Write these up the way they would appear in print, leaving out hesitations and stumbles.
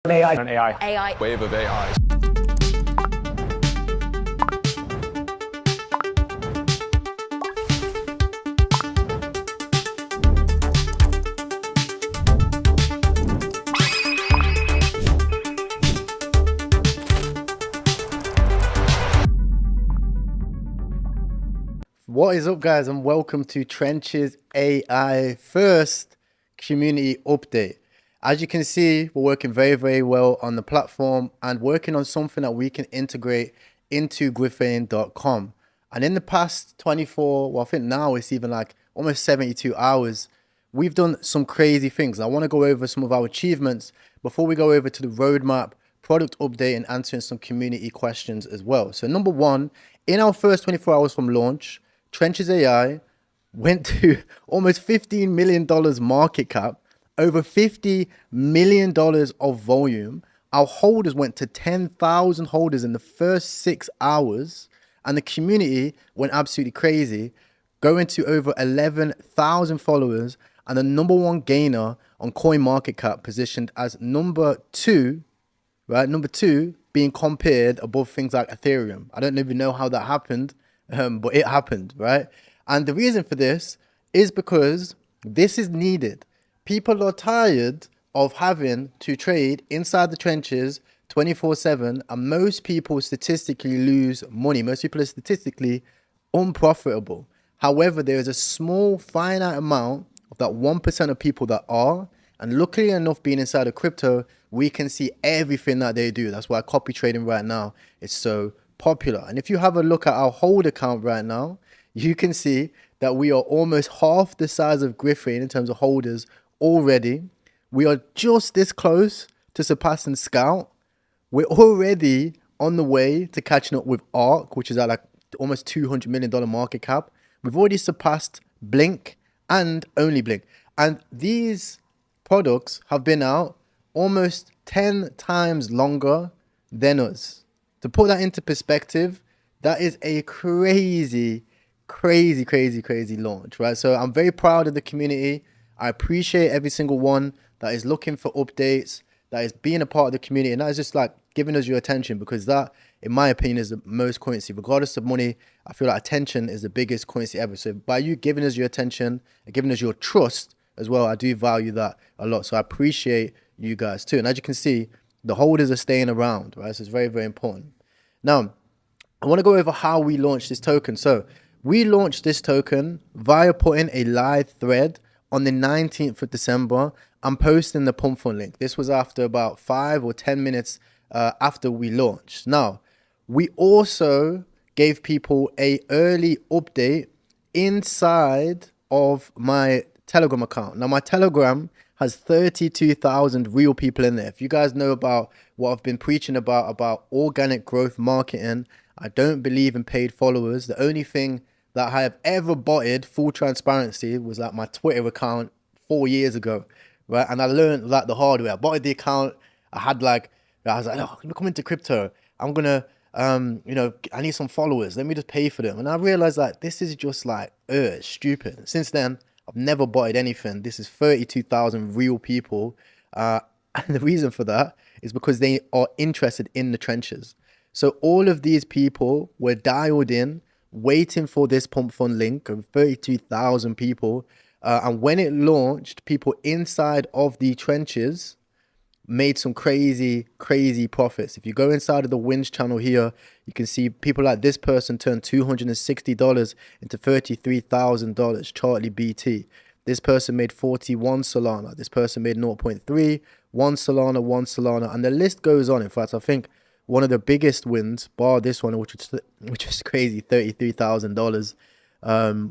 AI. An AI. AI. Wave of AI. What is up, guys, and welcome to Trenches AI first community update. As you can see, we're working very well on the platform and working on something that we can integrate into Griffin.com. And in the past 24, well, I think now it's even like almost 72 hours, we've done some crazy things. I want to go over some of our achievements before we go over to the roadmap, product update, and answering some community questions as well. So number one, in our first 24 hours from launch, Trenches AI went to almost $15 million market cap, over $50 million of volume. Our holders went to 10,000 holders in the first 6 hours, and the community went absolutely crazy, going to over 11,000 followers, and the number one gainer on CoinMarketCap, positioned as number two, right? Number two being compared above things like Ethereum. I don't even know how that happened, but it happened, right? And the reason for this is because this is needed. People are tired of having to trade inside the trenches 24/7, and most people statistically lose money. Most people are statistically unprofitable. However, there is a small finite amount of that 1% of people that are, and luckily enough, being inside of crypto, we can see everything that they do. That's why copy trading right now is so popular. And if you have a look at our holder count right now, you can see that we are almost half the size of Griffin in terms of holders already. We are just this close to surpassing Scout. We're already on the way to catching up with ARK, which is at like almost $200 million market cap. We've already surpassed Blink and only Blink. And these products have been out almost 10 times longer than us. To put that into perspective, that is a crazy launch, right? So I'm very proud of the community. I appreciate every single one that is looking for updates, that is being a part of the community, and that is just like giving us your attention, because that, in my opinion, is the most currency. Regardless of money, I feel like attention is the biggest currency ever. So by you giving us your attention and giving us your trust as well, I do value that a lot. So I appreciate you guys too. And as you can see, the holders are staying around, right? So it's very important. Now, I want to go over how we launched this token. So we launched this token via putting a live thread on the 19th of December and posting the pump fund link. This was after about 5 or 10 minutes after we launched. Now, we also gave people a early update inside of my Telegram account. Now, my Telegram has 32,000 real people in there. If you guys know about what I've been preaching about organic growth marketing, I don't believe in paid followers. The only thing that I have ever botted, full transparency, was like my Twitter account 4 years ago, right? And I learned that the hard way. I botted the account. I was like, oh, I'm coming to crypto. I'm gonna, I need some followers. Let me just pay for them. And I realized that this is just like, stupid. Since then, I've never botted anything. This is 32,000 real people. And the reason for that is because they are interested in the trenches. So all of these people were dialed in, waiting for this pump fund link of 32,000 people. And when it launched, people inside of the trenches made some crazy profits. If you go inside of the wins channel here, you can see people like this person turned $260 into $33,000, Charlie BT. This person made 41 Solana. This person made 0.3, 1 Solana, and the list goes on. In fact, I think one of the biggest wins, bar this one, which is crazy, $33,000,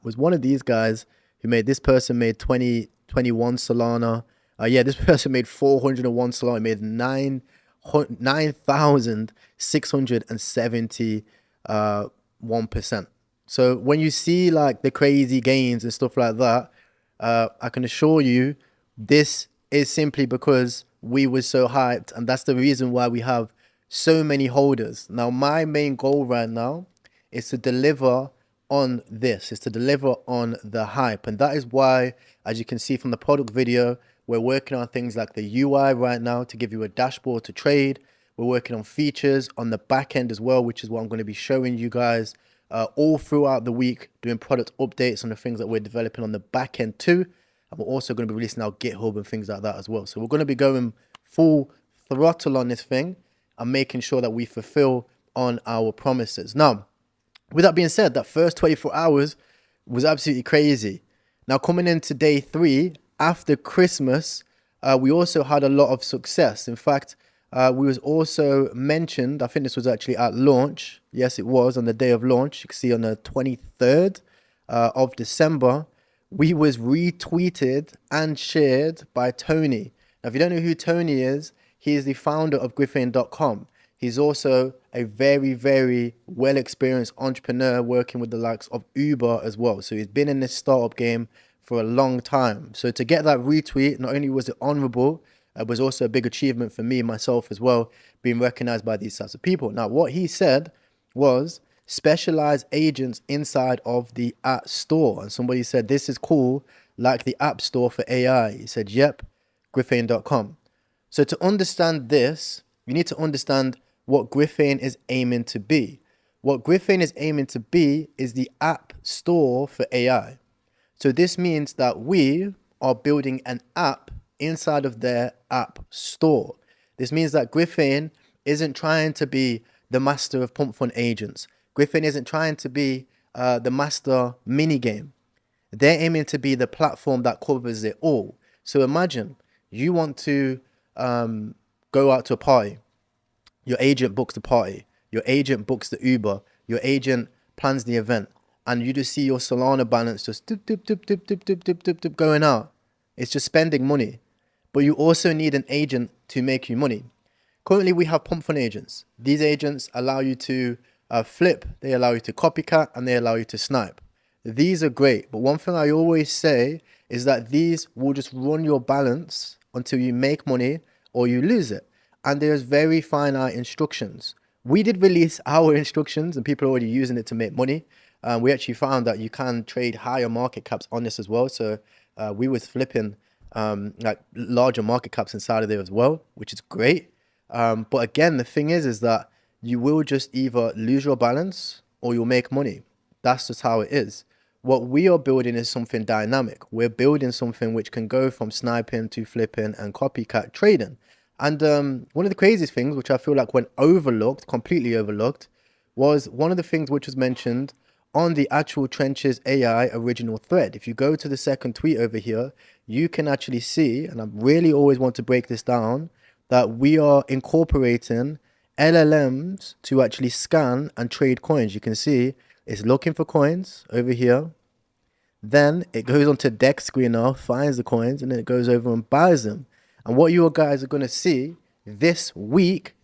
was one of these guys who made, this person made 21 Solana. This person made 401 Solana, made 9,671%. So when you see like the crazy gains and stuff like that, I can assure you this is simply because we were so hyped, and that's the reason why we have so many holders. Now, my main goal right now is to deliver on this, is to deliver on the hype. And that is why, as you can see from the product video, We're working on things like the UI right now to give you a dashboard to trade. We're working on features on the back end as well, which is what I'm going to be showing you guys all throughout the week, doing product updates on the things that we're developing on the back end too. And we're also going to be releasing our GitHub and things like that as well. So we're going to be going full throttle on this thing and making sure that we fulfill on our promises. Now, with that being said, that first 24 hours was absolutely crazy. Now, coming into day 3, after Christmas, we also had a lot of success. In fact, we was also mentioned, I think this was actually at launch. Yes, it was on the day of launch. You can see on the 23rd of December, we was retweeted and shared by Tony. Now, if you don't know who Tony is, he is the founder of Gryphane.com. He's also a very, very well-experienced entrepreneur working with the likes of Uber as well. So he's been in this startup game for a long time. So to get that retweet, not only was it honorable, it was also a big achievement for me, myself as well, being recognized by these types of people. Now, what he said was specialized agents inside of the App Store. And somebody said, this is cool, like the App Store for AI. He said, yep, Gryphane.com. So to understand this, you need to understand what Gryphane is aiming to be. What Gryphane is aiming to be is the App Store for AI. So this means that we are building an app inside of their App Store. This means that Gryphane isn't trying to be the master of pump fund agents. Gryphane isn't trying to be the master minigame. They're aiming to be the platform that covers it all. So imagine you want to go out to a party. Your agent books the party. Your agent books the Uber. Your agent plans the event. And you just see your Solana balance just dip, dip, dip, dip, dip, dip, dip, dip, dip, going out. It's just spending money. But you also need an agent to make you money. Currently, we have pump fund agents. These agents allow you to flip. They allow you to copycat and they allow you to snipe. These are great. But one thing I always say is that these will just run your balance until you make money or you lose it. And there's very finite instructions. We did release our instructions and people are already using it to make money. We actually found that you can trade higher market caps on this as well. So we was flipping like larger market caps inside of there as well, which is great. But again, the thing is that you will just either lose your balance or you'll make money. That's just how it is. What we are building is something dynamic. We're building something which can go from sniping to flipping and copycat trading. And one of the craziest things, which I feel like went overlooked, completely overlooked, was one of the things which was mentioned on the actual Trenches AI original thread. If you go to the second tweet over here, you can actually see, and I really always want to break this down, that we are incorporating LLMs to actually scan and trade coins. You can see it's looking for coins over here. Then it goes onto Dex Screener, finds the coins, and then it goes over and buys them. And what you guys are going to see this week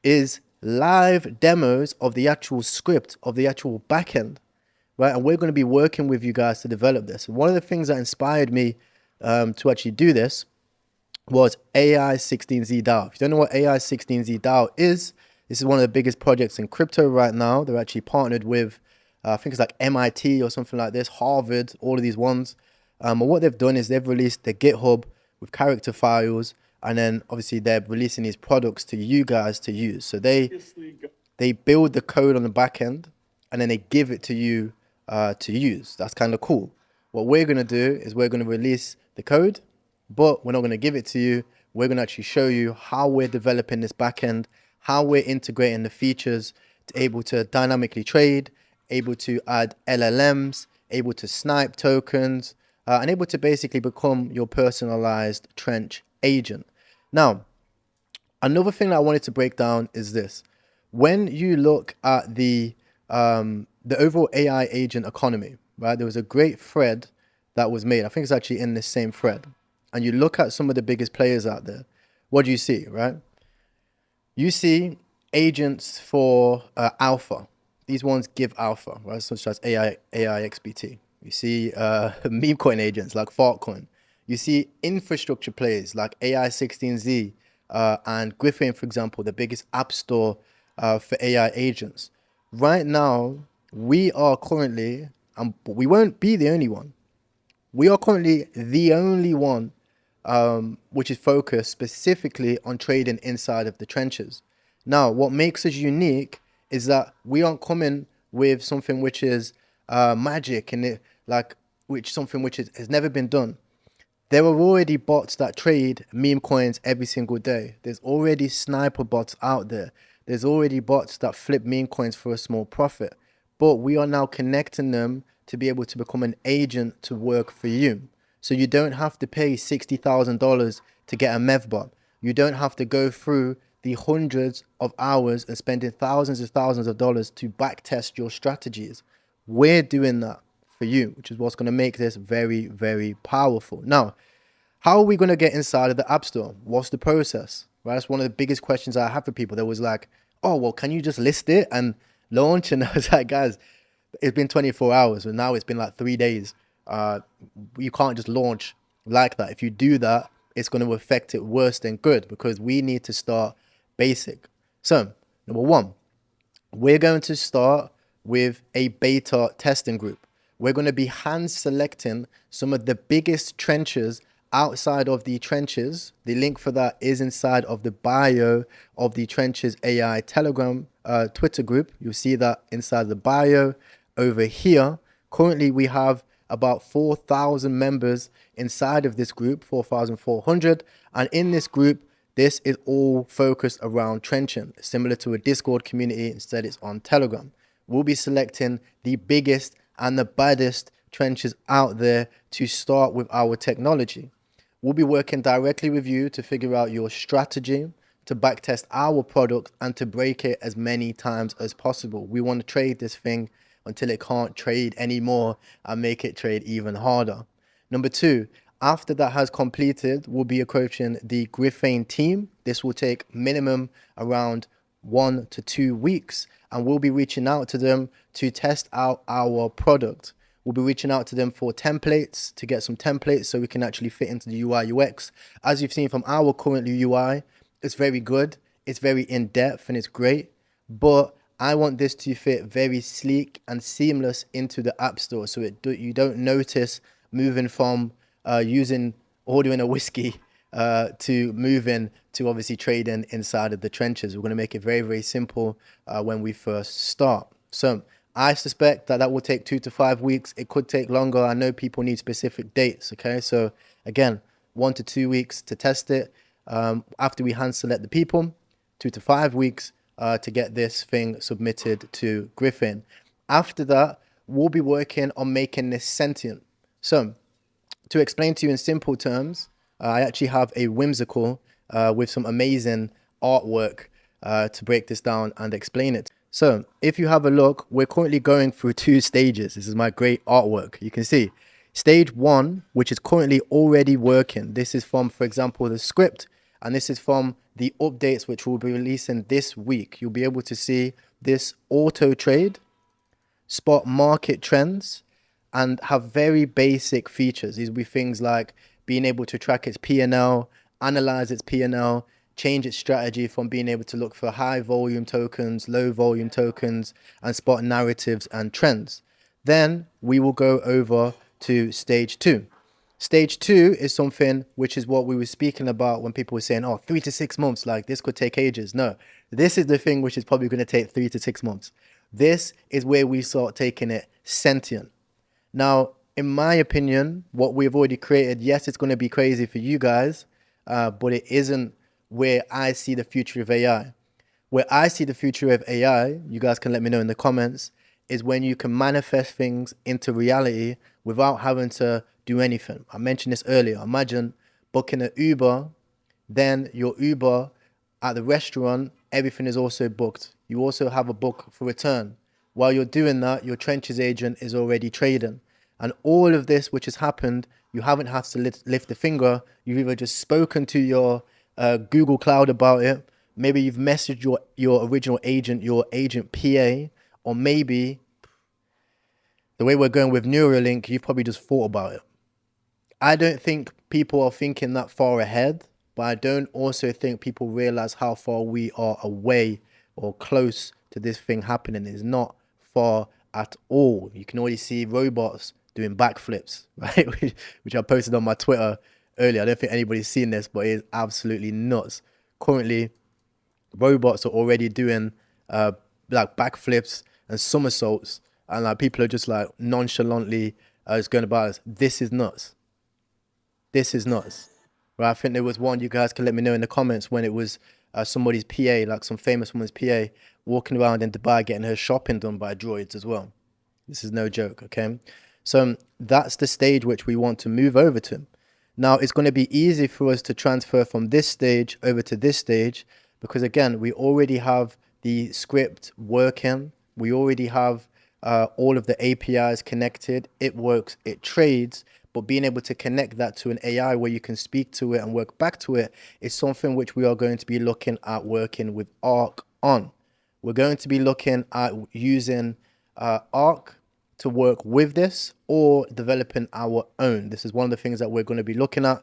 is live demos of the actual script, of the actual backend, right? And we're going to be working with you guys to develop this. One of the things that inspired me to actually do this was AI16Z DAO. If you don't know what AI16Z DAO is, this is one of the biggest projects in crypto right now. They're actually partnered with, I think it's like MIT or something like this, Harvard, all of these ones. And what they've done is they've released the GitHub with character files, and then obviously they're releasing these products to you guys to use. So they build the code on the back end, and then they give it to you to use. That's kind of cool. What we're going to do is we're going to release the code, but we're not going to give it to you. We're going to actually show you how we're developing this back end, how we're integrating the features to able to dynamically trade, able to add LLMs, able to snipe tokens, and able to basically become your personalized Trench agent. Now, another thing that I wanted to break down is this. When you look at the overall AI agent economy, right, there was a great thread that was made. I think it's actually in this same thread. And you look at some of the biggest players out there. What do you see, right? You see agents for alpha. These ones give alpha, right? Such as AI XBT. You see meme coin agents like Fartcoin. You see infrastructure players like AI16Z and Gryphane, for example, the biggest app store for AI agents. Right now, we are currently, but we won't be the only one. We are currently the only one which is focused specifically on trading inside of the trenches. Now, what makes us unique is that we aren't coming with something which is magic and something which has never been done. There are already bots that trade meme coins every single day. There's already sniper bots out there. There's already bots that flip meme coins for a small profit. But we are now connecting them to be able to become an agent to work for you. So you don't have to pay $60,000 to get a MEV bot. You don't have to go through the hundreds of hours and spending thousands and thousands of dollars to backtest your strategies. We're doing that for you, which is what's going to make this very, very powerful. Now, how are we going to get inside of the App Store? What's the process? Right? That's one of the biggest questions I have for people. There was like, oh, well, can you just list it and launch? And I was like, guys, it's been 24 hours and now it's been like 3 days. You can't just launch like that. If you do that, it's going to affect it worse than good, because we need to start basic. So, number one, we're going to start with a beta testing group. We're going to be hand selecting some of the biggest trenches outside of the trenches. The link for that is inside of the bio of the Trenches AI Telegram Twitter group. You'll see that inside the bio over here. Currently, we have about 4,000 members inside of this group, 4,400. And in this group, this is all focused around trenching, similar to a Discord community. Instead, it's on Telegram. We'll be selecting the biggest and the baddest trenches out there to start with our technology. We'll be working directly with you to figure out your strategy, to backtest our product, and to break it as many times as possible. We want to trade this thing until it can't trade anymore and make it trade even harder. Number two, after that has completed, we'll be approaching the Griffin team. This will take minimum around 1 to 2 weeks, and we'll be reaching out to them to test out our product. We'll be reaching out to them for templates, to get some templates so we can actually fit into the UI UX. As you've seen from our current UI, it's very good, it's very in-depth, and it's great. But I want this to fit very sleek and seamless into the App Store, so you don't notice moving from ordering a whiskey to moving to obviously trading inside of the trenches. We're going to make it very, very simple when we first start. So I suspect that will take 2 to 5 weeks. It could take longer. I know people need specific dates. Okay, so again, 1 to 2 weeks to test it. After we hand select the people, 2 to 5 weeks to get this thing submitted to Griffin. After that, we'll be working on making this sentient. So to explain to you in simple terms, I actually have a whimsical with some amazing artwork to break this down and explain it. So if you have a look, we're currently going through 2 stages. This is my great artwork. You can see stage 1, which is currently already working. This is from, for example, the script, and this is from the updates which we'll be releasing this week. You'll be able to see this auto trade, spot market trends, and have very basic features. These will be things like being able to track its P&L, analyze its P&L, change its strategy from being able to look for high volume tokens, low volume tokens, and spot narratives and trends. Then we will go over to stage 2. Stage 2 is something which is what we were speaking about when people were saying, oh, 3 to 6 months, like this could take ages. No, this is the thing which is probably going to take 3 to 6 months. This is where we start taking it sentient. Now, in my opinion, what we've already created, yes, it's going to be crazy for you guys, but it isn't where I see the future of AI. Where I see the future of AI, you guys can let me know in the comments, is when you can manifest things into reality without having to do anything. I mentioned this earlier. Imagine booking an Uber, then your Uber at the restaurant, everything is also booked. You also have a book for return. While you're doing that, your trenches agent is already trading. And all of this which has happened, you haven't had to lift a finger. You've either just spoken to your Google Cloud about it. Maybe you've messaged your original agent, your agent PA, or maybe the way we're going with Neuralink, you've probably just thought about it. I don't think people are thinking that far ahead, but I don't also think people realize how far we are away or close to this thing happening. It's not far at all. You can already see robots doing backflips, right? Which I posted on my Twitter earlier. I don't think anybody's seen this, but it is absolutely nuts. Currently, robots are already doing like backflips and somersaults, and like people are just like nonchalantly just going about this. This is nuts. This is nuts. Right? I think there was one, you guys can let me know in the comments, when it was somebody's PA, like some famous woman's PA, walking around in Dubai getting her shopping done by droids as well. This is no joke, okay? So that's the stage which we want to move over to. Now, it's going to be easy for us to transfer from this stage over to this stage because, again, we already have the script working. We already have all of the APIs connected. It works, it trades. But being able to connect that to an AI where you can speak to it and work back to it is something which we are going to be looking at working with Arc on. We're going to be looking at using Arc to work with this or developing our own. This is one of the things that we're going to be looking at.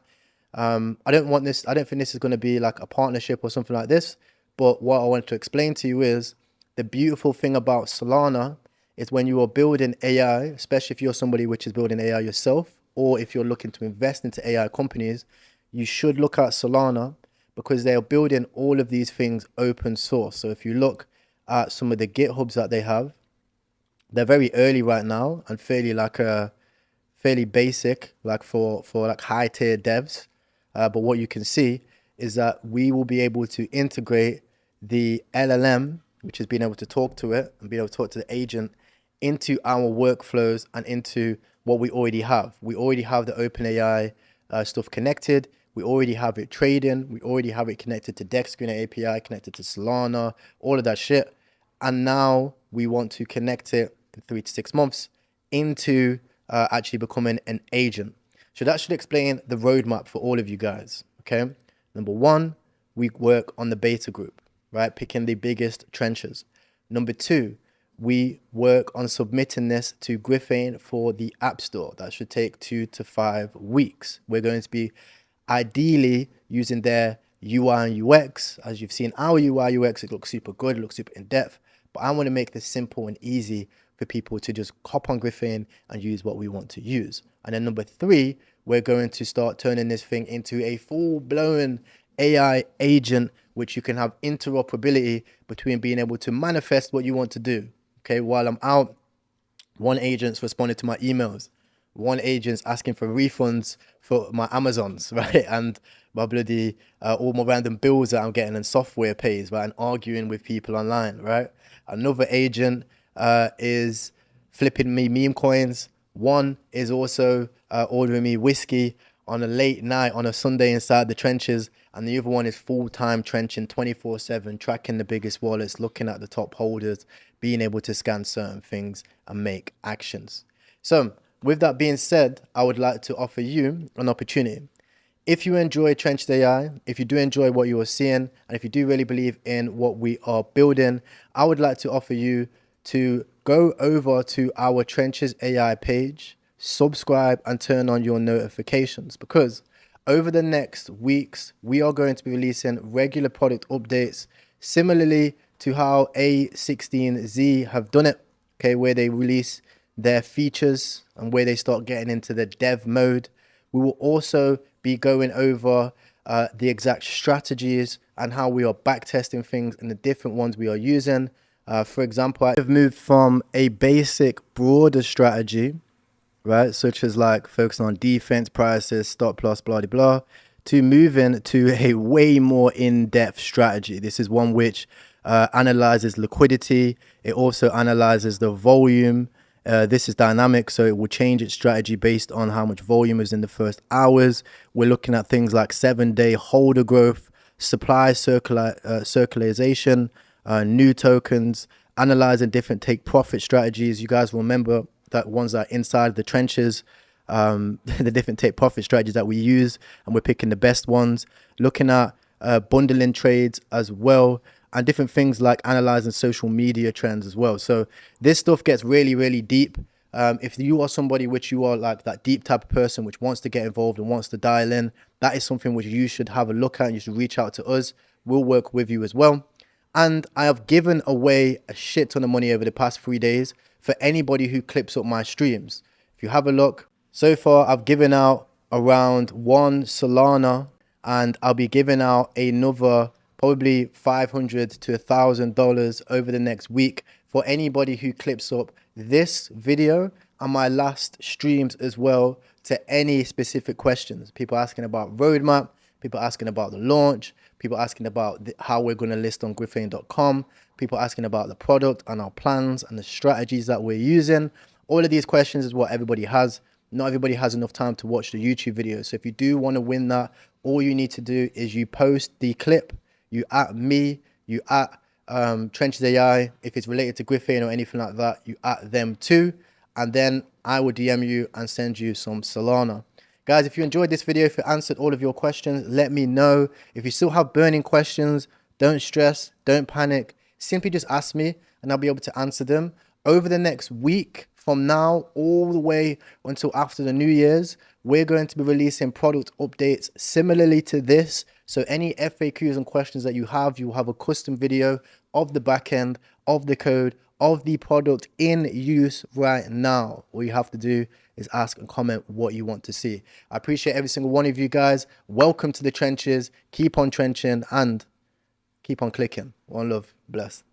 I don't think this is going to be like a partnership or something like this. But what I want to explain to you is the beautiful thing about Solana is when you are building AI, especially if you're somebody which is building AI yourself, or if you're looking to invest into AI companies, you should look at Solana because they are building all of these things open source. So if you look at some of the GitHubs that they have, they're very early right now and fairly basic, like for like high tier devs. But what you can see is that we will be able to integrate the LLM, which is being able to talk to it and being able to talk to the agent, into our workflows and into what we already have. We already have the OpenAI stuff connected. We already have it trading. We already have it connected to DexScreener API, connected to Solana, all of that shit. And now we want to connect it in 3 to 6 months into actually becoming an agent. So that should explain the roadmap for all of you guys, okay? Number one, we work on the beta group, right? Picking the biggest trenches. Number two, we work on submitting this to Griffin for the App Store. That should take 2 to 5 weeks. We're going to be ideally using their UI and UX. As you've seen our UI UX, it looks super good, it looks super in depth. But I want to make this simple and easy for people to just hop on Griffin and use what we want to use. And then number three, we're going to start turning this thing into a full-blown AI agent, which you can have interoperability between being able to manifest what you want to do. Okay, while I'm out, one agent's responding to my emails. One agent's asking for refunds for my Amazons, right? And my bloody, all my random bills that I'm getting and software pays, right? And arguing with people online, right? Another agent is flipping me meme coins. One is also ordering me whiskey on a late night on a Sunday inside the trenches. And the other one is full-time trenching 24/7, tracking the biggest wallets, looking at the top holders, being able to scan certain things and make actions. So with that being said, I would like to offer you an opportunity. If you enjoy Trenched AI, if you do enjoy what you are seeing, and if you do really believe in what we are building, I would like to offer you to go over to our Trenches AI page, subscribe and turn on your notifications, because over the next weeks, we are going to be releasing regular product updates, similarly to how A16Z have done it, okay, where they release their features and where they start getting into the dev mode. We will also be going over the exact strategies and how we are backtesting things and the different ones we are using. For example, I've moved from a basic broader strategy, right, such as like focusing on defense, prices, stop loss, blah, blah, blah, to moving to a way more in-depth strategy. This is one which analyzes liquidity. It also analyzes the volume. This is dynamic, so it will change its strategy based on how much volume is in the first hours. We're looking at things like 7-day holder growth, supply circularization, new tokens, analyzing different take profit strategies. You guys remember that ones that are inside the trenches, the different take profit strategies that we use, and we're picking the best ones. Looking at bundling trades as well, and different things like analyzing social media trends as well. So this stuff gets really, really deep. If you are somebody which you are like that deep type of person which wants to get involved and wants to dial in, that is something which you should have a look at. You should reach out to us. We'll work with you as well. And I have given away a shit ton of money over the past 3 days for anybody who clips up my streams. If you have a look, so far I've given out around 1 Solana, and I'll be giving out another probably $500 to $1,000 over the next week for anybody who clips up this video and my last streams as well to any specific questions. People asking about roadmap, people asking about the launch, people asking about how we're going to list on grypto.com, people asking about the product and our plans and the strategies that we're using. All of these questions is what everybody has. Not everybody has enough time to watch the YouTube video. So if you do want to win that, all you need to do is you post the clip, you at me, you at Trenches AI. If it's related to Griffin or anything like that, you at them too. And then I will DM you and send you some Solana. Guys, if you enjoyed this video, if it answered all of your questions, let me know. If you still have burning questions, don't stress, don't panic. Simply just ask me and I'll be able to answer them. Over the next week, from now all the way until after the New Year's, we're going to be releasing product updates similarly to this. So any FAQs and questions that you will have a custom video of the backend, of the code, of the product in use right now. All you have to do is ask and comment what you want to see. I appreciate every single one of you guys. Welcome to the trenches. Keep on trenching and keep on clicking. One love. Bless.